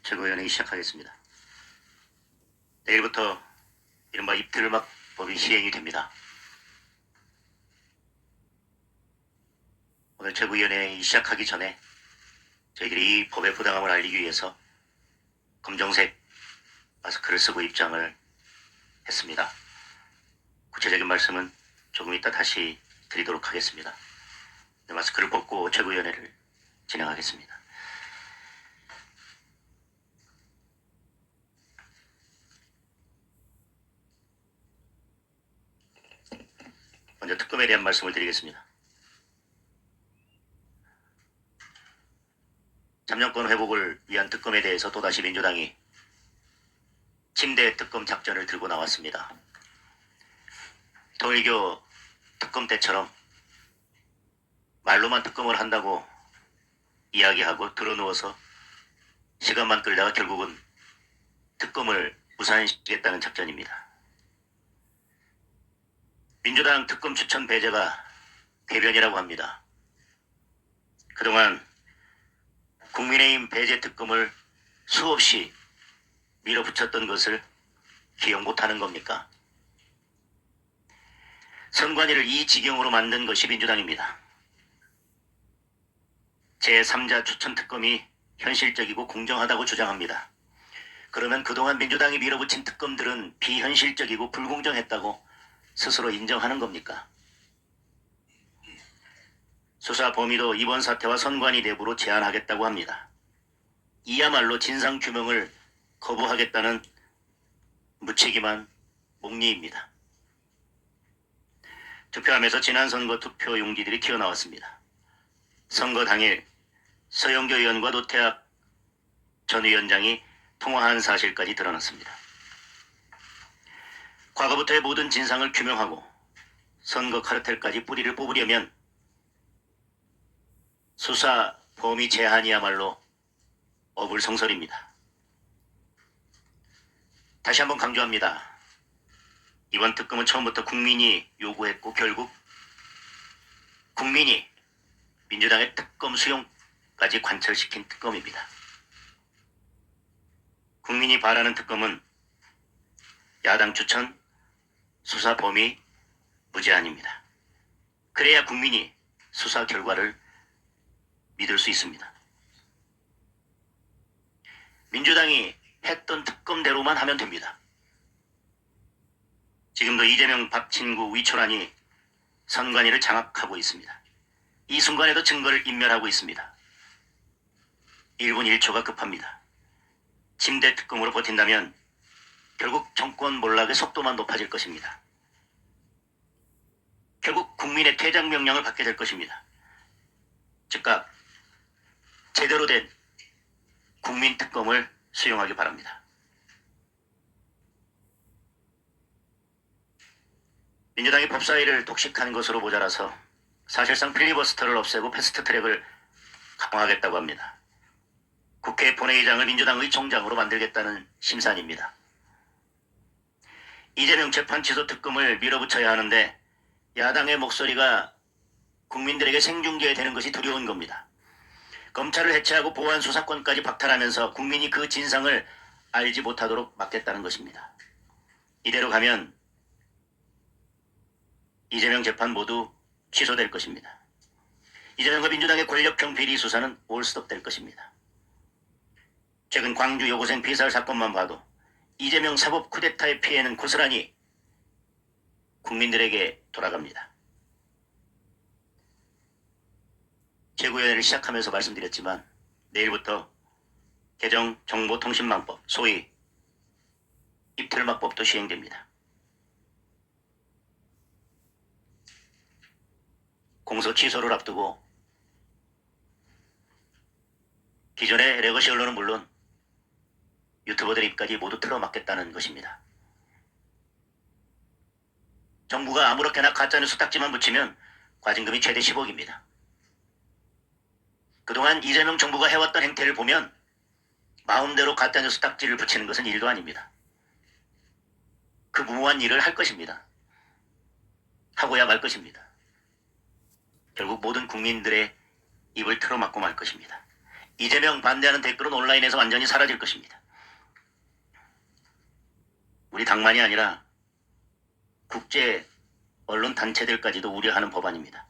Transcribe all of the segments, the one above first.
최고위원회의 시작하겠습니다. 내일부터 이른바 입틀막법이 시행이 됩니다. 오늘 최고위원회의 시작하기 전에 저희들이 이 법의 부당함을 알리기 위해서 검정색 마스크를 쓰고 입장을 했습니다. 구체적인 말씀은 조금 이따 다시 드리도록 하겠습니다. 마스크를 벗고 최고위원회를 진행하겠습니다. 먼저 특검에 대한 말씀을 드리겠습니다. 참정권 회복을 위한 특검에 대해서 또다시 민주당이 침대 특검 작전을 들고 나왔습니다. 통일교 특검 때처럼 말로만 특검을 한다고 이야기하고 드러누워서 시간만 끌다가 결국은 특검을 무산시키겠다는 작전입니다. 민주당 특검 추천 배제가 궤변이라고 합니다. 그동안 국민의힘 배제 특검을 수없이 밀어붙였던 것을 기억 못하는 겁니까? 선관위를 이 지경으로 만든 것이 민주당입니다. 제3자 추천 특검이 현실적이고 공정하다고 주장합니다. 그러면 그동안 민주당이 밀어붙인 특검들은 비현실적이고 불공정했다고 스스로 인정하는 겁니까? 수사 범위도 이번 사태와 선관위 내부로 제한하겠다고 합니다. 이야말로 진상규명을 거부하겠다는 무책임한 목리입니다. 투표함에서 지난 선거 투표 용지들이 튀어나왔습니다. 선거 당일 서영교 의원과 노태학 전 위원장이 통화한 사실까지 드러났습니다. 과거부터의 모든 진상을 규명하고 선거 카르텔까지 뿌리를 뽑으려면 수사 범위 제한이야말로 어불성설입니다. 다시 한번 강조합니다. 이번 특검은 처음부터 국민이 요구했고 결국 국민이 민주당의 특검 수용까지 관철시킨 특검입니다. 국민이 바라는 특검은 야당 추천, 수사 범위 무제한입니다. 그래야 국민이 수사 결과를 믿을 수 있습니다. 민주당이 했던 특검대로만 하면 됩니다. 지금도 이재명 박친구 위초란이 선관위를 장악하고 있습니다. 이 순간에도 증거를 인멸하고 있습니다. 1분 1초가 급합니다. 침대 특검으로 버틴다면 결국 정권 몰락의 속도만 높아질 것입니다. 결국 국민의 퇴장 명령을 받게 될 것입니다. 즉각 제대로 된 국민 특검을 수용하기 바랍니다. 민주당이 법사위를 독식한 것으로 모자라서 사실상 필리버스터를 없애고 패스트트랙을 강화하겠다고 합니다. 국회 본회의장을 민주당 의총장으로 만들겠다는 심산입니다. 이재명 재판 취소 특검을 밀어붙여야 하는데 야당의 목소리가 국민들에게 생중계되는 것이 두려운 겁니다. 검찰을 해체하고 보안 수사권까지 박탈하면서 국민이 그 진상을 알지 못하도록 막겠다는 것입니다. 이대로 가면 이재명 재판 모두 취소될 것입니다. 이재명과 민주당의 권력형 비리 수사는 올스톱 될 것입니다. 최근 광주 여고생 피살 사건만 봐도 이재명 사법 쿠데타의 피해는 고스란히 국민들에게 돌아갑니다. 최고위원회를 시작하면서 말씀드렸지만 내일부터 개정 정보통신망법, 소위 입틀막법도 시행됩니다. 공소 취소를 앞두고 기존의 레거시 언론은 물론 유튜버들 입까지 모두 틀어막겠다는 것입니다. 정부가 아무렇게나 가짜뉴스 딱지만 붙이면 과징금이 최대 10억입니다. 그동안 이재명 정부가 해왔던 행태를 보면 마음대로 가짜뉴스 딱지를 붙이는 것은 일도 아닙니다. 그 무모한 일을 할 것입니다. 하고야 말 것입니다. 결국 모든 국민들의 입을 틀어막고 말 것입니다. 이재명 반대하는 댓글은 온라인에서 완전히 사라질 것입니다. 우리 당만이 아니라 국제 언론 단체들까지도 우려하는 법안입니다.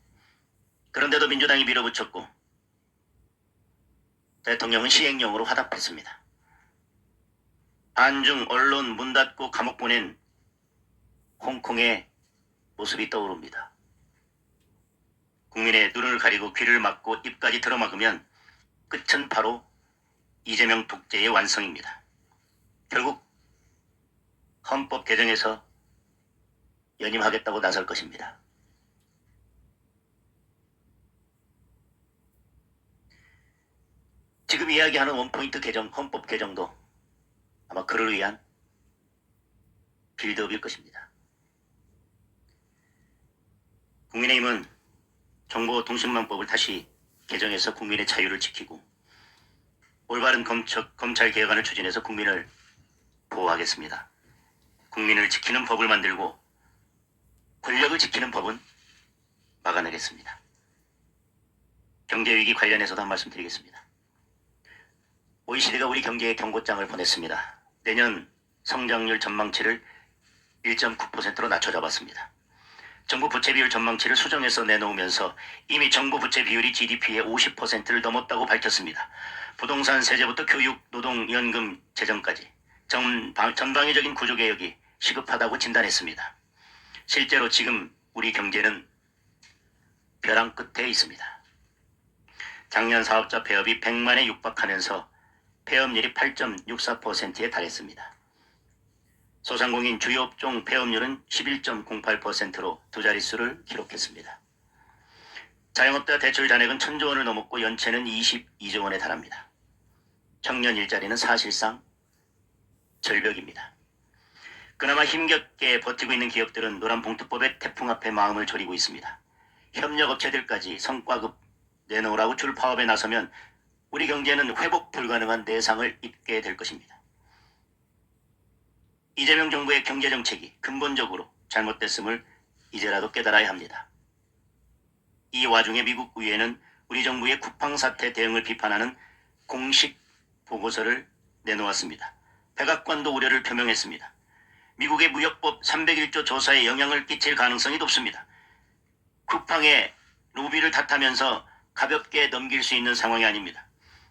그런데도 민주당이 밀어붙였고 대통령은 시행령으로 화답했습니다. 반중 언론 문 닫고 감옥 보낸 홍콩의 모습이 떠오릅니다. 국민의 눈을 가리고 귀를 막고 입까지 틀어막으면 끝은 바로 이재명 독재의 완성입니다. 결국 헌법 개정에서 연임하겠다고 나설 것입니다. 지금 이야기하는 원포인트 개정, 헌법 개정도 아마 그를 위한 빌드업일 것입니다. 국민의힘은 정보통신망법을 다시 개정해서 국민의 자유를 지키고 올바른 검찰 개혁안을 추진해서 국민을 보호하겠습니다. 국민을 지키는 법을 만들고 권력을 지키는 법은 막아내겠습니다. 경제위기 관련해서도 한 말씀 드리겠습니다. OECD가 우리 경제에 경고장을 보냈습니다. 내년 성장률 전망치를 1.9%로 낮춰 잡았습니다. 정부 부채 비율 전망치를 수정해서 내놓으면서 이미 정부 부채 비율이 GDP의 50%를 넘었다고 밝혔습니다. 부동산 세제부터 교육, 노동, 연금, 재정까지 전방위적인 구조개혁이 시급하다고 진단했습니다. 실제로 지금 우리 경제는 벼랑 끝에 있습니다. 작년 사업자 폐업이 100만에 육박하면서 폐업률이 8.64%에 달했습니다. 소상공인 주요 업종 폐업률은 11.08%로 두 자릿수를 기록했습니다. 자영업자 대출 잔액은 1,000조 원을 넘었고 연체는 22조 원에 달합니다. 청년 일자리는 사실상 절벽입니다. 그나마 힘겹게 버티고 있는 기업들은 노란봉투법의 태풍 앞에 마음을 졸이고 있습니다. 협력업체들까지 성과급 내놓으라고 줄 파업에 나서면 우리 경제는 회복 불가능한 내상을 입게 될 것입니다. 이재명 정부의 경제정책이 근본적으로 잘못됐음을 이제라도 깨달아야 합니다. 이 와중에 미국 의회는 우리 정부의 쿠팡사태 대응을 비판하는 공식 보고서를 내놓았습니다. 백악관도 우려를 표명했습니다. 미국의 무역법 301조 조사에 영향을 끼칠 가능성이 높습니다. 쿠팡의 로비를 탓하면서 가볍게 넘길 수 있는 상황이 아닙니다.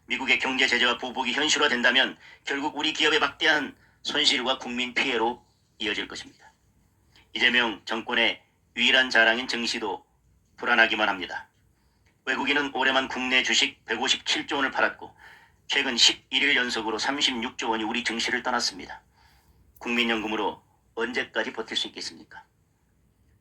미국의 경제 제재와 보복이 현실화된다면 결국 우리 기업의 막대한 손실과 국민 피해로 이어질 것입니다. 이재명 정권의 유일한 자랑인 증시도 불안하기만 합니다. 외국인은 올해만 국내 주식 157조 원을 팔았고 최근 11일 연속으로 36조 원이 우리 증시를 떠났습니다. 국민연금으로 언제까지 버틸 수 있겠습니까?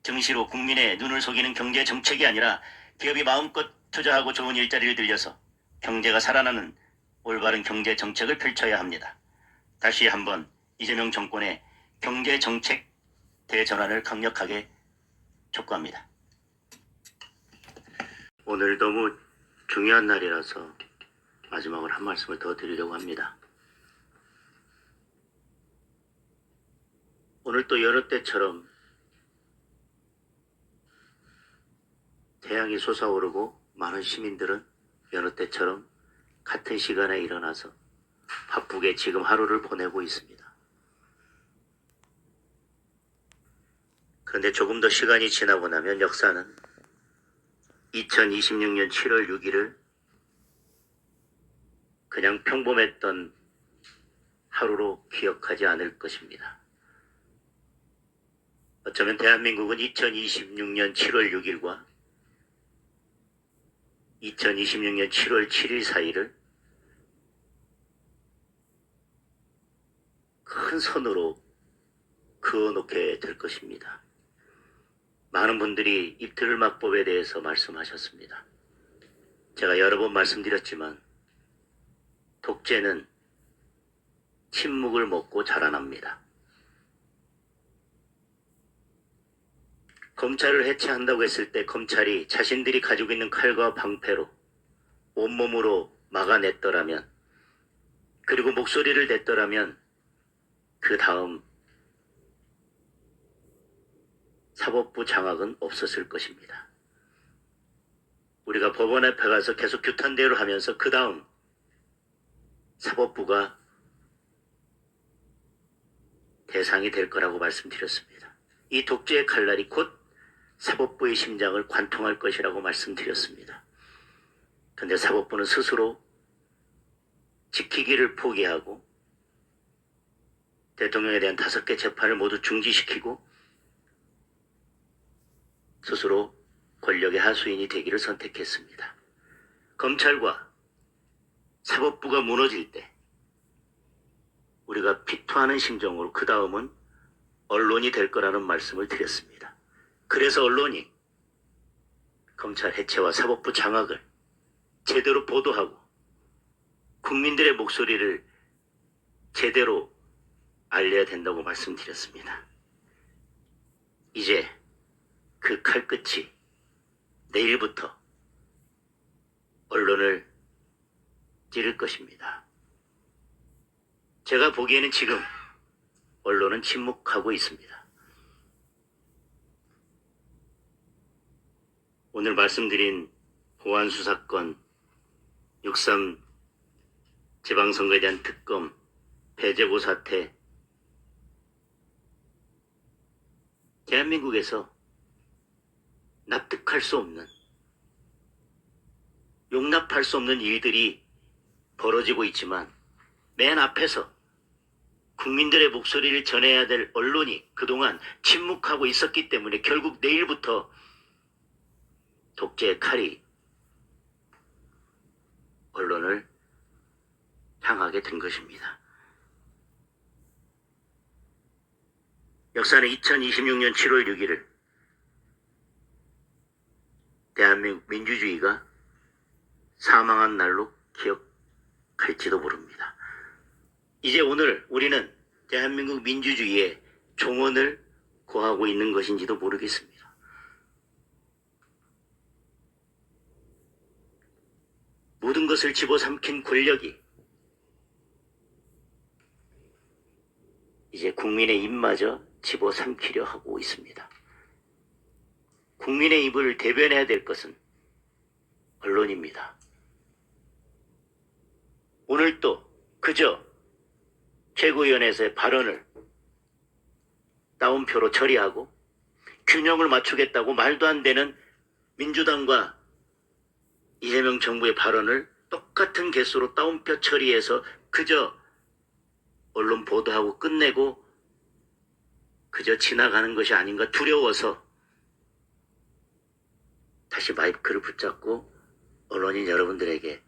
증시로 국민의 눈을 속이는 경제 정책이 아니라 기업이 마음껏 투자하고 좋은 일자리를 들여서 경제가 살아나는 올바른 경제 정책을 펼쳐야 합니다. 다시 한번 이재명 정권의 경제 정책 대전환을 강력하게 촉구합니다. 오늘 너무 중요한 날이라서 마지막으로 한 말씀을 더 드리려고 합니다. 오늘 또 여느 때처럼 태양이 솟아오르고 많은 시민들은 여느 때처럼 같은 시간에 일어나서 바쁘게 지금 하루를 보내고 있습니다. 그런데 조금 더 시간이 지나고 나면 역사는 2026년 7월 6일을 그냥 평범했던 하루로 기억하지 않을 것입니다. 어쩌면 대한민국은 2026년 7월 6일과 2026년 7월 7일 사이를 큰 선으로 그어놓게 될 것입니다. 많은 분들이 입틀막법에 대해서 말씀하셨습니다. 제가 여러 번 말씀드렸지만 독재는 침묵을 먹고 자라납니다. 검찰을 해체한다고 했을 때 검찰이 자신들이 가지고 있는 칼과 방패로 온몸으로 막아냈더라면, 그리고 목소리를 냈더라면 그 다음 사법부 장악은 없었을 것입니다. 우리가 법원 앞에 가서 계속 규탄대회를 하면서 그 다음 사법부가 대상이 될 거라고 말씀드렸습니다. 이 독재의 칼날이 곧 사법부의 심장을 관통할 것이라고 말씀드렸습니다. 그런데 사법부는 스스로 지키기를 포기하고 대통령에 대한 5개 재판을 모두 중지시키고 스스로 권력의 하수인이 되기를 선택했습니다. 검찰과 사법부가 무너질 때 우리가 피투하는 심정으로 그 다음은 언론이 될 거라는 말씀을 드렸습니다. 그래서 언론이 검찰 해체와 사법부 장악을 제대로 보도하고 국민들의 목소리를 제대로 알려야 된다고 말씀드렸습니다. 이제 그 칼끝이 내일부터 언론을 찌를 것입니다. 제가 보기에는 지금 언론은 침묵하고 있습니다. 오늘 말씀드린 보안수사권, 6.3 지방선거에 대한 특검, 배재고 사태, 대한민국에서 납득할 수 없는, 용납할 수 없는 일들이 벌어지고 있지만 맨 앞에서 국민들의 목소리를 전해야 될 언론이 그동안 침묵하고 있었기 때문에 결국 내일부터 독재의 칼이 언론을 향하게 된 것입니다. 역사는 2026년 7월 6일을 대한민국 민주주의가 사망한 날로 기억할지도 모릅니다. 이제 오늘 우리는 대한민국 민주주의의 종언을 고하고 있는 것인지도 모르겠습니다. 모든 것을 집어삼킨 권력이 이제 국민의 입마저 집어삼키려 하고 있습니다. 국민의 입을 대변해야 될 것은 언론입니다. 오늘 또 그저 최고위원회에서의 발언을 다운표로 처리하고 균형을 맞추겠다고 말도 안 되는 민주당과 이재명 정부의 발언을 똑같은 개수로 다운표 처리해서 그저 언론 보도하고 끝내고 그저 지나가는 것이 아닌가 두려워서 다시 마이크를 붙잡고 언론인 여러분들에게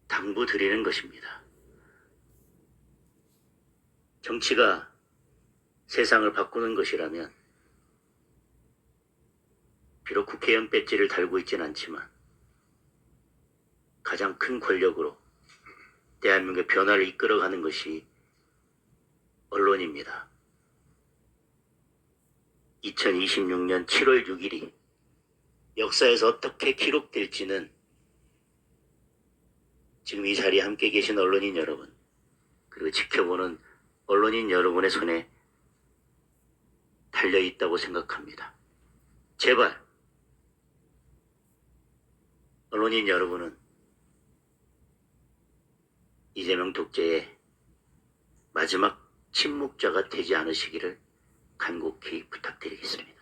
당부드리는 것입니다. 정치가 세상을 바꾸는 것이라면 비록 국회의원 배지를 달고 있진 않지만 가장 큰 권력으로 대한민국의 변화를 이끌어가는 것이 언론입니다. 2026년 7월 6일이 역사에서 어떻게 기록될지는 지금 이 자리에 함께 계신 언론인 여러분, 그리고 지켜보는 언론인 여러분의 손에 달려있다고 생각합니다. 제발 언론인 여러분은 이재명 독재의 마지막 침묵자가 되지 않으시기를 간곡히 부탁드리겠습니다.